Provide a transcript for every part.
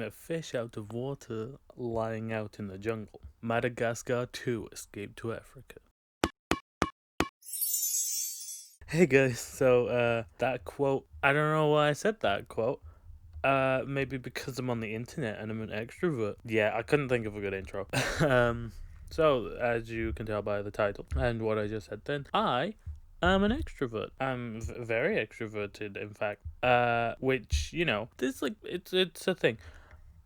A fish out of water lying out in the jungle. Madagascar 2 Escape to Africa. Hey guys, so that quote, I don't know why I said that quote. Maybe because I'm on the internet and I'm an extrovert. Yeah, I couldn't think of a good intro. So as you can tell by the title and what I just said then, I am an extrovert. I'm very extroverted, in fact. Which, this like it's a thing.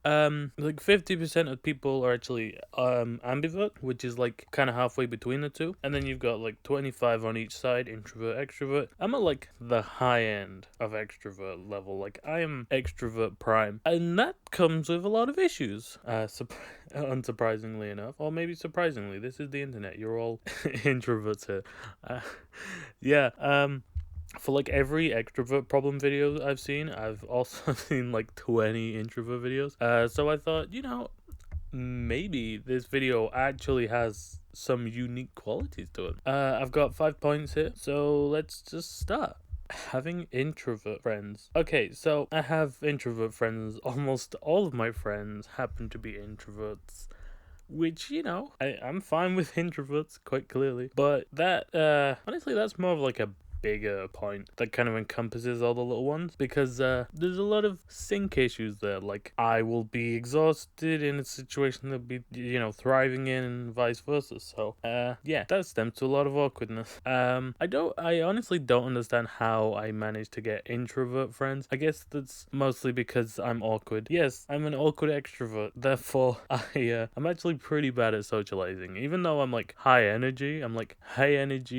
Like 50% of people are actually ambivert, which is like kind of halfway between the two, and then you've got like 25 on each side, introvert, extrovert. I'm at like the high end of extrovert level. Like I am extrovert prime, and that comes with a lot of issues. Unsurprisingly enough, or maybe surprisingly, this is the internet. You're all introverts here. Yeah. For like every extrovert problem video I've seen, I've also seen like 20 introvert videos. So I thought, maybe this video actually has some unique qualities to it. I've got 5 points here, so let's just start. Having introvert friends. Okay, so I have introvert friends. Almost all of my friends happen to be introverts. Which, I'm fine with introverts, quite clearly. But that, honestly, that's more of like a bigger point that kind of encompasses all the little ones, because there's a lot of sync issues there. Like, I will be exhausted in a situation that be, thriving in, and vice versa. So, yeah, that stems to a lot of awkwardness. I honestly don't understand how I managed to get introvert friends. I guess that's mostly because I'm awkward. Yes, I'm an awkward extrovert. Therefore, I'm actually pretty bad at socializing. Even though I'm like high energy,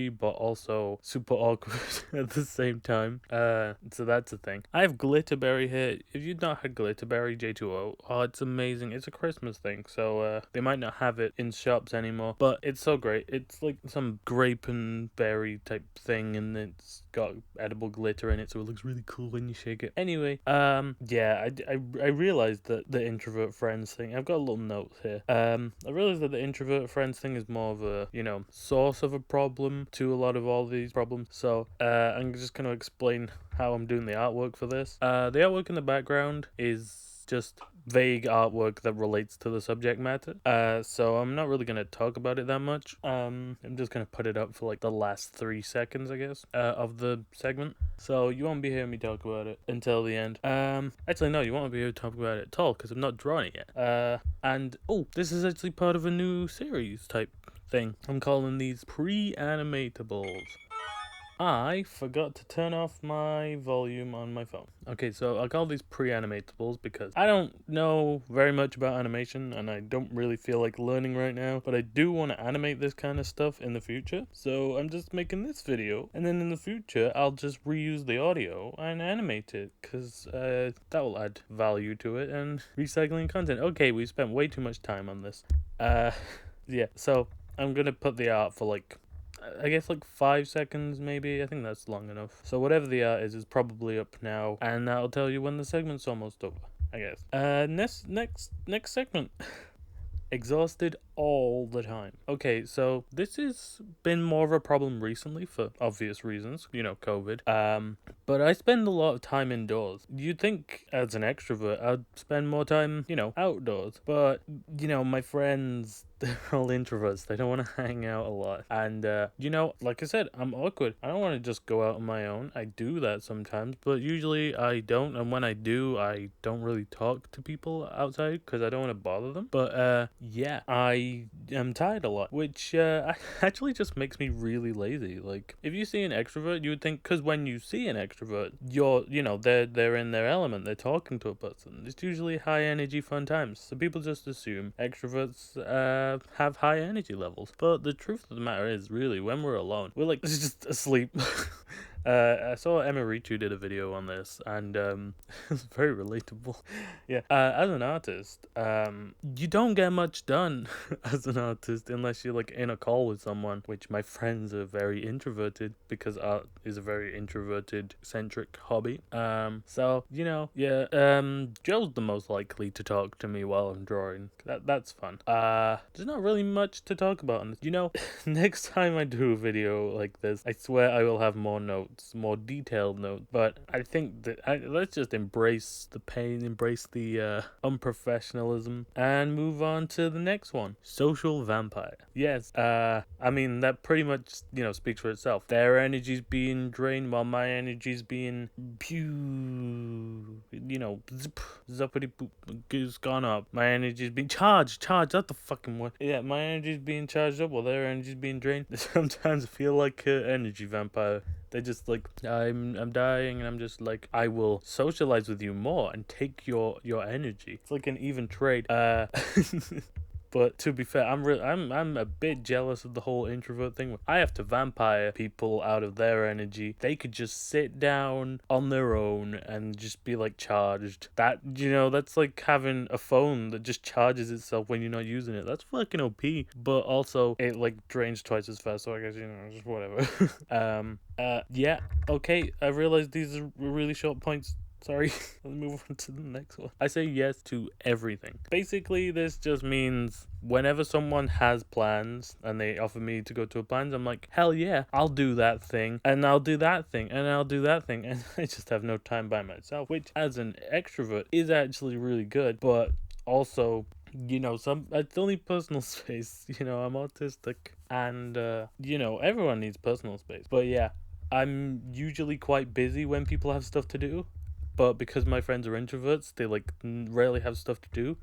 but also super awkward at the same time. So that's a thing. I have Glitterberry here. If you've not had Glitterberry J2O, oh, it's amazing. It's a Christmas thing, so they might not have it in shops anymore, but it's so great. It's like some grape and berry type thing, and it's got edible glitter in it, so it looks really cool when you shake it. Anyway, yeah, I realized that the introvert friends thing, I've got a little note here. I realized that the introvert friends thing is more of a, source of a problem to a lot of all these problems. So, I'm just going to explain how I'm doing the artwork for this. The artwork in the background is just vague artwork that relates to the subject matter. So I'm not really gonna talk about it that much. I'm just gonna put it up for like the last 3 seconds, I guess, of the segment. So you won't be hearing me talk about it until the end. Actually no, you won't be able to talk about it at all because I'm not drawing it yet. And this is actually part of a new series type thing. I'm calling these Pre-Animatables. I forgot to turn off my volume on my phone. Okay, so I call these pre-animatables because I don't know very much about animation and I don't really feel like learning right now, but I do want to animate this kind of stuff in the future. So I'm just making this video, and then in the future I'll just reuse the audio and animate it because that will add value to it and recycling content. Okay, we spent way too much time on this. Yeah, so I'm gonna put the art for like, I guess like 5 seconds maybe. I think that's long enough. So whatever the art is probably up now, and that'll tell you when the segment's almost over, I guess. Next segment. Exhausted all the time. Okay, so this has been more of a problem recently for obvious reasons, COVID. But I spend a lot of time indoors. You'd think as an extrovert I'd spend more time, outdoors. But, my friends, they're all introverts. They don't want to hang out a lot. And, like I said, I'm awkward. I don't want to just go out on my own. I do that sometimes, but usually I don't. And when I do, I don't really talk to people outside because I don't want to bother them. But, yeah, I am tired a lot, which actually just makes me really lazy. Like, if you see an extrovert, you would think, because when you see an extrovert, they're in their element, they're talking to a person. It's usually high energy, fun times. So people just assume extroverts have high energy levels. But the truth of the matter is, really, when we're alone, we're like just asleep. I saw Emma Ritu did a video on this, and it's very relatable. Yeah, as an artist, you don't get much done as an artist unless you're like in a call with someone, which my friends are very introverted because art is a very introverted centric hobby. So Joe's the most likely to talk to me while I'm drawing. That's fun. There's not really much to talk about on this. Next time I do a video like this, I swear I will have more notes notes, more detailed notes. But I think that let's just embrace the pain, embrace the unprofessionalism, and move on to the next one. Social vampire. Yes. I mean that pretty much speaks for itself. Their energy's being drained while my energy's being zip, zuppity boop, it's gone up. My energy's being charged. That's the fucking word. Yeah, my energy's being charged up while their energy's being drained. Sometimes I feel like an energy vampire. They just like, I'm dying, and I'm just like, I will socialize with you more and take your energy. It's like an even trade. But to be fair, I'm a bit jealous of the whole introvert thing. I have to vampire people out of their energy. They could just sit down on their own and just be like charged. That's like having a phone that just charges itself when you're not using it. That's fucking OP. But also it like drains twice as fast, so I guess just whatever. Yeah, okay. I realized these are really short points. Sorry, let's move on to the next one. I say yes to everything. Basically, this just means whenever someone has plans and they offer me to go to a plans, I'm like, hell yeah, I'll do that thing, and I'll do that thing, and I'll do that thing, and I just have no time by myself, which as an extrovert is actually really good, but also it's only personal space. I'm autistic, and everyone needs personal space. But yeah, I'm usually quite busy when people have stuff to do. But because my friends are introverts, they like rarely have stuff to do,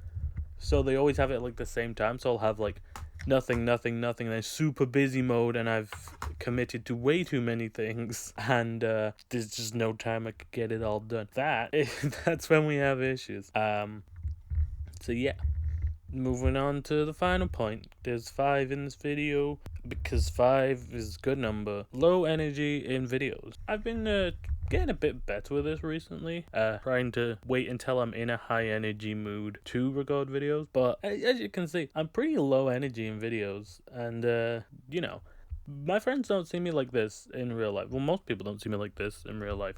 so they always have it at like the same time. So I'll have like nothing, and then super busy mode, and I've committed to way too many things, and there's just no time I could get it all done. That's when we have issues. So yeah. Moving on to the final point. There's 5 in this video because 5 is a good number. Low energy in videos. I've been getting a bit better with this recently. Trying to wait until I'm in a high energy mood to record videos. But as you can see, I'm pretty low energy in videos. And my friends don't see me like this in real life. Well, most people don't see me like this in real life,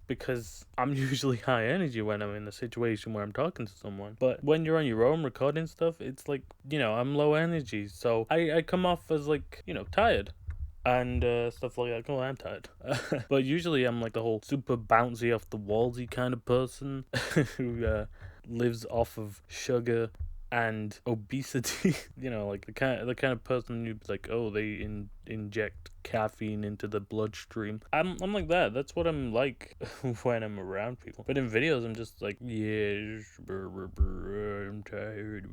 because I'm usually high energy when I'm in a situation where I'm talking to someone. But when you're on your own recording stuff, it's like, I'm low energy. So I come off as like, tired and stuff like that. Oh, I'm tired. But usually I'm like the whole super bouncy off the wallsy kind of person who lives off of sugar and obesity. Like the kind of person you'd be like, oh, they inject caffeine into the bloodstream. I'm like that. That's what I'm like when I'm around people. But in videos, I'm just like, yes, I'm tired.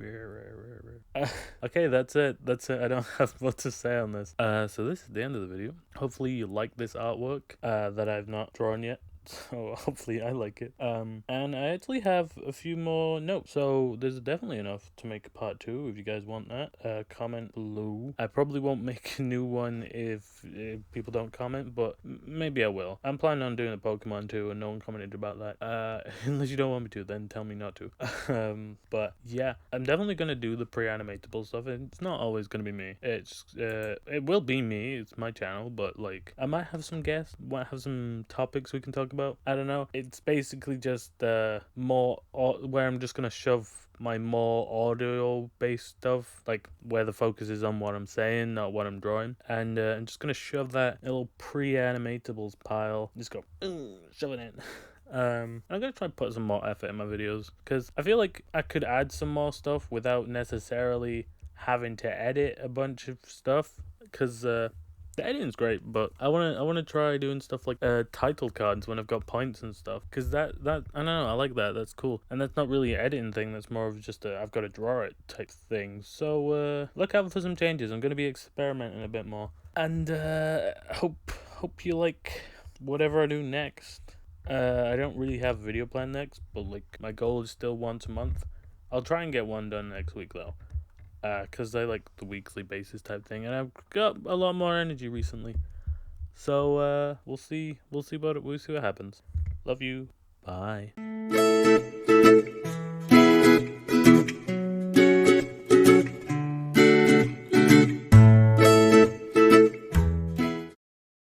Okay, that's it. I don't have much to say on this. So this is the end of the video. Hopefully you like this artwork that I've not drawn yet. So hopefully I like it. And I actually have a few more notes. So there's definitely enough to make a part 2 if you guys want that. Comment below. I probably won't make a new one if people don't comment, but maybe I will. I'm planning on doing a Pokemon 2 and no one commented about that. Unless you don't want me to, then tell me not to. But yeah, I'm definitely gonna do the pre-animatable stuff. It's not always gonna be me. It will be me. It's my channel, but like I might have some guests, might have some topics we can talk about. I don't know. It's basically just more where I'm just gonna shove my more audio based stuff, like where the focus is on what I'm saying, not what I'm drawing, and I'm just gonna shove that little pre-animatables pile, just go shove it in. I'm gonna try and put some more effort in my videos, because I feel like I could add some more stuff without necessarily having to edit a bunch of stuff, because the editing's great, but I wanna try doing stuff like title cards when I've got points and stuff, because that I don't know, I like that. That's cool, and that's not really an editing thing. That's more of just I've got to draw it type thing. So look out for some changes. I'm gonna be experimenting a bit more, and hope you like whatever I do next. I don't really have a video plan next, but like my goal is still once a month. I'll try and get one done next week though. Because I like the weekly basis type thing, and I've got a lot more energy recently. So we'll see what happens. Love you. Bye.